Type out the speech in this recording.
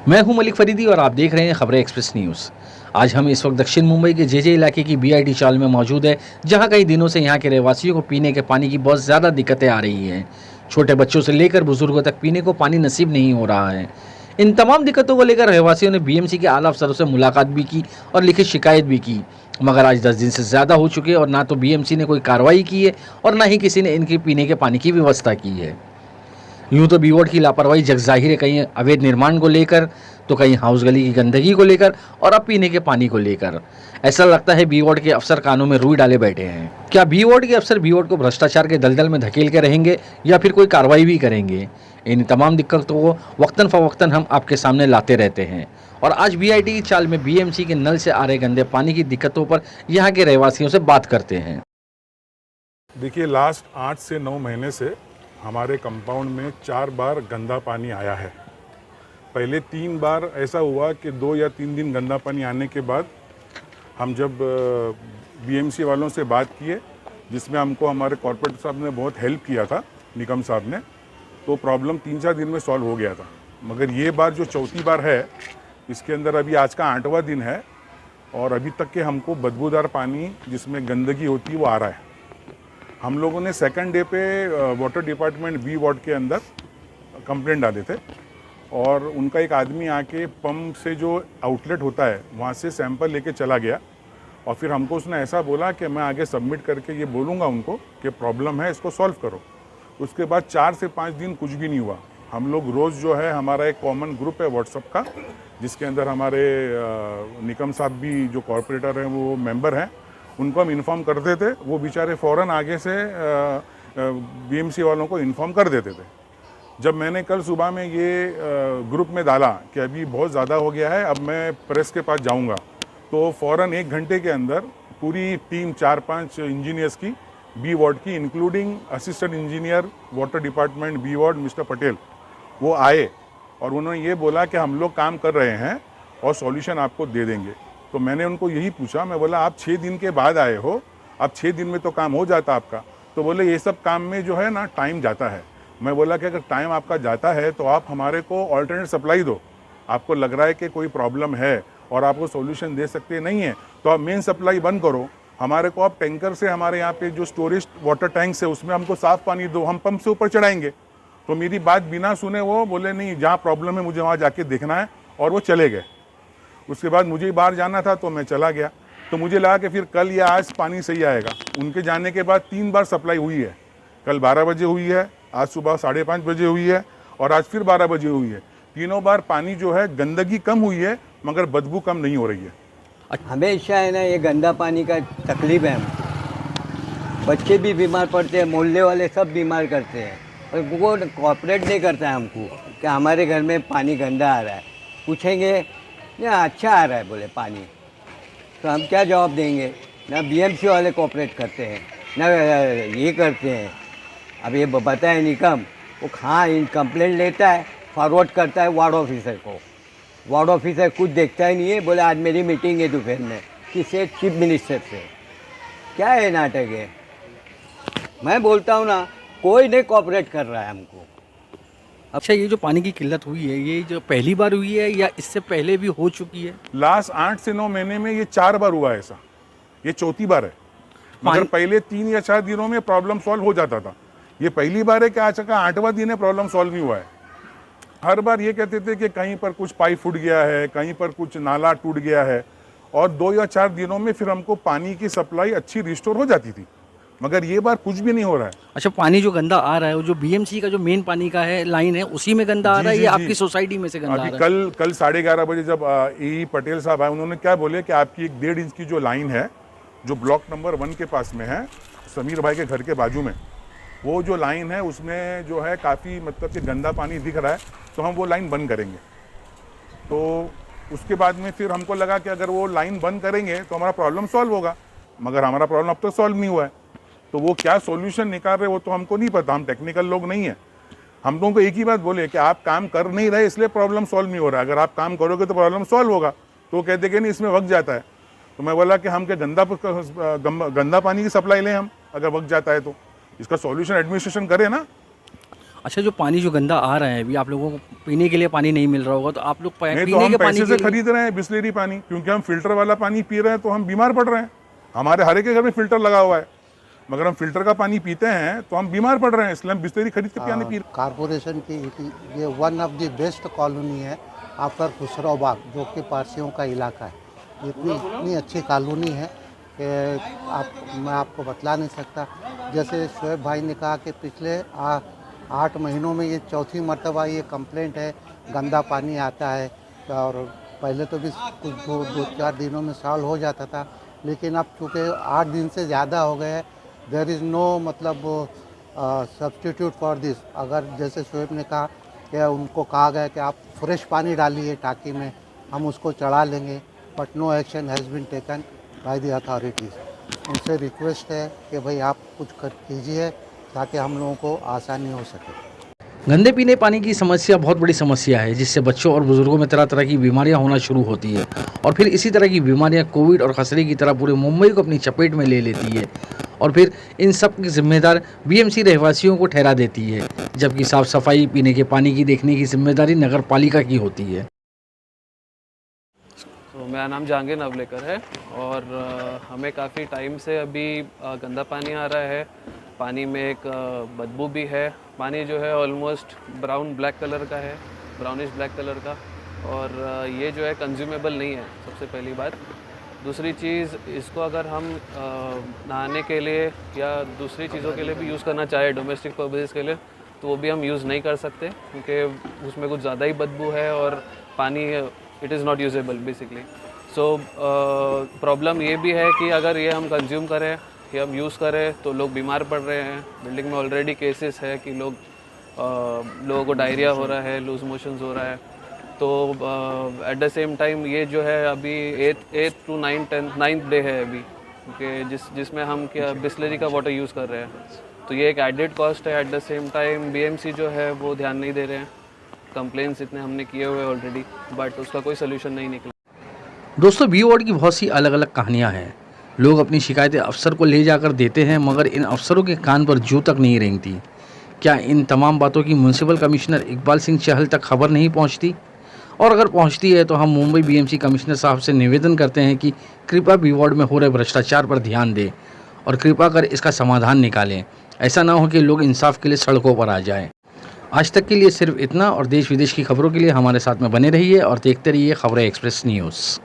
मैं हूं मलिक फरीदी और आप देख रहे हैं खबरें एक्सप्रेस न्यूज़। आज हम इस वक्त दक्षिण मुंबई के जेजे इलाके की बीआईटी चाल में मौजूद है, जहां कई दिनों से यहां के रहवासियों को पीने के पानी की बहुत ज़्यादा दिक्कतें आ रही हैं। छोटे बच्चों से लेकर बुजुर्गों तक पीने को पानी नसीब नहीं हो रहा है। इन तमाम दिक्कतों को लेकर रहवासियों ने बीएमसी के आला अफसरों से मुलाकात भी की और लिखित शिकायत भी की, मगर आज 10 दिन से ज़्यादा हो चुके और ना तो बीएमसी ने कोई कार्रवाई की है और ना ही किसी ने इनके पीने के पानी की व्यवस्था की है। यूं तो बीवोर्ड की लापरवाही जगजाहिर है, कहीं अवैध निर्माण को लेकर तो कहीं हाउस गली की गंदगी को लेकर और अब पीने के पानी को लेकर। ऐसा लगता है बीवोर्ड के अफसर कानों में रुई डाले बैठे हैं। क्या बीवोर्ड के अफसर बीवोर्ड को भ्रष्टाचार के दलदल में धकेल के रहेंगे या फिर कोई कार्रवाई भी करेंगे? इन तमाम दिक्कतों को वक्तन फवक्तन हम आपके सामने लाते रहते हैं और आज बीआईटी की चाल में बीएमसी के नल से आ रहे गंदे पानी की दिक्कतों पर यहाँ के रहवासियों से बात करते हैं। देखिए, लास्ट 8 से 9 महीने से हमारे कंपाउंड में 4 बार गंदा पानी आया है। पहले 3 बार ऐसा हुआ कि 2 या 3 दिन गंदा पानी आने के बाद हम जब बीएमसी वालों से बात किए, जिसमें हमको हमारे कॉर्पोरेटर साहब ने बहुत हेल्प किया था, निगम साहब ने, तो प्रॉब्लम 3-4 दिन में सॉल्व हो गया था। मगर ये बार जो चौथी बार है, इसके अंदर अभी आज का 8वां दिन है और अभी तक के हमको बदबूदार पानी जिसमें गंदगी होती है वो आ रहा है। हम लोगों ने सेकंड डे पे वाटर डिपार्टमेंट बी वार्ड के अंदर कंप्लेंट डाले थे और उनका एक आदमी आके पंप से जो आउटलेट होता है वहाँ से सैंपल लेके चला गया और फिर हमको उसने ऐसा बोला कि मैं आगे सबमिट करके ये बोलूँगा उनको कि प्रॉब्लम है, इसको सॉल्व करो। उसके बाद 4 से 5 दिन कुछ भी नहीं हुआ। हम लोग रोज़ जो है, हमारा एक कॉमन ग्रुप है व्हाट्सअप का, जिसके अंदर हमारे निगम साहब भी जो कॉर्पोरेटर हैं वो मेंबर हैं, उनको हम इन्फॉर्म करते थे। वो बेचारे फ़ौरन आगे से बीएमसी वालों को इन्फॉर्म कर देते थे। जब मैंने कल सुबह में ये ग्रुप में डाला कि अभी बहुत ज़्यादा हो गया है, अब मैं प्रेस के पास जाऊंगा, तो फ़ौरन 1 घंटे के अंदर पूरी टीम 4-5 इंजीनियर्स की बी वार्ड की, including assistant engineer water department B ward mister Patel, वो आए और उन्होंने ये बोला कि हम लोग काम कर रहे हैं और सॉल्यूशन आपको दे देंगे। तो मैंने उनको यही पूछा, मैं बोला आप 6 दिन के बाद आए हो, अब 6 दिन में तो काम हो जाता आपका। तो बोले ये सब काम में जो है ना टाइम जाता है। मैं बोला कि अगर टाइम आपका जाता है तो आप हमारे को ऑल्टरनेट सप्लाई दो। आपको लग रहा है कि कोई प्रॉब्लम है और आपको सॉल्यूशन दे सकते नहीं है तो आप मेन सप्लाई बंद करो, हमारे को आप टैंकर से हमारे यहाँ पे जो स्टोरेज वाटर टैंक्स है उसमें हमको साफ़ पानी दो, हम पंप से ऊपर चढ़ाएंगे। तो मेरी बात बिना सुने वो बोले नहीं, जहाँ प्रॉब्लम है मुझे वहाँ जाके देखना है, और वो चले गए। उसके बाद मुझे बाहर जाना था तो मैं चला गया। तो मुझे लगा कि फिर कल या आज पानी सही आएगा। उनके जाने के बाद 3 बार सप्लाई हुई है। कल 12 बजे हुई है, आज सुबह 5:30 बजे हुई है और आज फिर 12 बजे हुई है। तीनों बार पानी जो है, गंदगी कम हुई है मगर बदबू कम नहीं हो रही है। हमेशा है ना ये गंदा पानी का तकलीफ है हमको। बच्चे भी बीमार पड़ते हैं, मोहल्ले वाले सब बीमार करते हैं और वो कॉपरेट नहीं करता है हमको कि हमारे घर में पानी गंदा आ रहा है। पूछेंगे ना अच्छा आ रहा है बोले पानी, तो हम क्या जवाब देंगे? ना बीएमसी वाले कोऑपरेट करते हैं ना ये करते हैं। अब ये बताए निकम, वो हाँ इन कंप्लेंट लेता है, फॉरवर्ड करता है वार्ड ऑफिसर को। वार्ड ऑफिसर कुछ देखता ही नहीं है, बोले आज मेरी मीटिंग है दोपहर में किसी चीफ मिनिस्टर से। क्या है नाटक है? मैं बोलता हूँ ना, कोई नहीं कोऑपरेट कर रहा है हमको। अच्छा, ये जो पानी की किल्लत हुई है, ये जो पहली बार हुई है या इससे पहले भी हो चुकी है? लास्ट 8 से 9 महीने में ये 4 बार हुआ है ऐसा, ये चौथी बार है। मगर पहले 3 या 4 दिनों में प्रॉब्लम सॉल्व हो जाता था। ये पहली बार है कि आज का 8वां दिन है, प्रॉब्लम सॉल्व नहीं हुआ है। हर बार ये कहते थे कि कहीं पर कुछ पाइप फूट गया है, कहीं पर कुछ नाला टूट गया है, और 2 या 4 दिनों में फिर हमको पानी की सप्लाई अच्छी रिस्टोर हो जाती थी। मगर ये बार कुछ भी नहीं हो रहा है। अच्छा, पानी जो गंदा आ रहा है वो जो बीएमसी का जो मेन पानी का है लाइन है, उसी में गंदा आ रहा है या आपकी सोसाइटी में से गंदा आ रहा है? कल 11:30 बजे जब ए पटेल साहब आए, उन्होंने क्या बोले कि आपकी 1.5 इंच की जो लाइन है, जो ब्लॉक नंबर 1 के पास में है, समीर भाई के घर के बाजू में, वो जो लाइन है उसमें जो है काफ़ी मतलब कि गंदा पानी दिख रहा है, तो हम वो लाइन बंद करेंगे। तो उसके बाद में फिर हमको लगा कि अगर वो लाइन बंद करेंगे तो हमारा प्रॉब्लम सॉल्व होगा, मगर हमारा प्रॉब्लम अब तक सॉल्व नहीं हुआ है। तो वो क्या सॉल्यूशन निकाल रहे वो तो हमको नहीं पता, हम टेक्निकल लोग नहीं हैं। हम लोगों को एक ही बात बोले कि आप काम कर नहीं रहे इसलिए प्रॉब्लम सॉल्व नहीं हो रहा है, अगर आप काम करोगे तो प्रॉब्लम सॉल्व होगा। तो वो कहते कि नहीं इसमें वक्त जाता है। तो मैं बोला कि हम क्या गंदा पानी की सप्लाई लें हम, अगर वक्त जाता है तो इसका सॉल्यूशन एडमिनिस्ट्रेशन करे ना। अच्छा, जो पानी जो गंदा आ रहा है अभी, आप लोगों को पीने के लिए पानी नहीं मिल रहा होगा, तो आप लोग नहीं तो पीने हम के पानी पैसे के से लिए खरीद रहे हैं बिस्लेरी पानी, क्योंकि हम फिल्टर वाला पानी पी रहे हैं तो हम बीमार पड़ रहे हैं। हमारे हर एक के घर में फिल्टर लगा हुआ है, मगर हम फिल्टर का पानी पीते हैं तो हम बीमार पड़ रहे हैं, इसलिए हम बिस्लेरी खरीद के पानी पी रहे हैं। कारपोरेशन की ये one of the best colony है आफ्टर खुसरो बाग, जो कि पारसियों का इलाका है। इतनी अच्छी कॉलोनी है कि मैं आपको बतला नहीं सकता। जैसे शोएब भाई ने कहा कि पिछले 8 महीनों में ये चौथी मर्तबा ये कंप्लेंट है, गंदा पानी आता है। और पहले तो भी कुछ 2-4 दिनों में सॉल्व हो जाता था, लेकिन अब चूँकि 8 दिन से ज़्यादा हो गए, देयर इज़ नो मतलब सब्स्टिट्यूट फॉर दिस। अगर जैसे शोएब ने कहा कि उनको कहा गया कि आप फ्रेश पानी डालिए टाकी में, हम उसको चढ़ा लेंगे, but no action has been taken by the authorities. उनसे रिक्वेस्ट है कि भाई आप कुछ कीजिए ताकि हम लोगों को आसानी हो सके। गंदे पीने पानी की समस्या बहुत बड़ी समस्या है, जिससे बच्चों और बुजुर्गों में तरह तरह की बीमारियां होना शुरू होती है, और फिर इसी तरह की बीमारियां कोविड और खसरे की तरह पूरे मुंबई को अपनी चपेट में ले लेती है, और फिर इन सब की जिम्मेदार बीएमसी रहवासियों को ठहरा देती है, जबकि साफ सफाई, पीने के पानी की देखने की जिम्मेदारी नगर पालिका की होती है। तो मेरा नाम जहांगीर नवलेकर है और हमें काफ़ी टाइम से अभी गंदा पानी आ रहा है। पानी में एक बदबू भी है। पानी जो है ऑलमोस्ट ब्राउन ब्लैक कलर का है, ब्राउनिश ब्लैक कलर का, और ये जो है कंज्यूमेबल नहीं है, सबसे पहली बात। दूसरी चीज़, इसको अगर हम नहाने के लिए या दूसरी चीज़ों के लिए भी यूज़ करना चाहे, डोमेस्टिक पर्पसेस के लिए, तो वो भी हम यूज़ नहीं कर सकते, क्योंकि उसमें कुछ ज़्यादा ही बदबू है और पानी it is not usable basically. So problem ये भी है कि अगर ये हम कंज्यूम करें या हम यूज़ करें तो लोग बीमार पड़ रहे हैं। बिल्डिंग में ऑलरेडी केसेस है कि लोगों को डायरिया हो रहा है, लूज मोशंस हो रहा है। तो एट द सेम टाइम ये जो है अभी 8th to 9th डे है अभी, क्योंकि जिसमें हम क्या बिस्लरी का वाटर यूज़ कर रहे हैं, तो ये एक एडेड कॉस्ट है। At the same time BMC जो है वो ध्यान नहीं दे रहे हैं। कंप्लेंट्स इतने हमने किए हुए ऑलरेडी, बट उसका कोई सोल्यूशन नहीं निकला। दोस्तों, बी वार्ड की बहुत सी अलग अलग कहानियां हैं। लोग अपनी शिकायतें अफसर को ले जाकर देते हैं, मगर इन अफसरों के कान पर जू तक नहीं रेंगती। क्या इन तमाम बातों की म्यूनसिपल कमिश्नर इकबाल सिंह चहल तक खबर नहीं पहुंचती? और अगर पहुंचती है तो हम मुंबई बीएमसी कमिश्नर साहब से निवेदन करते हैं कि कृपया बी वार्ड में हो रहे भ्रष्टाचार पर ध्यान दें और कृपा कर इसका समाधान निकालें। ऐसा ना हो कि लोग इंसाफ के लिए सड़कों पर आ जाएं। आज तक के लिए सिर्फ इतना, और देश विदेश की खबरों के लिए हमारे साथ में बने रहिए और देखते रहिए खबरें एक्सप्रेस न्यूज़।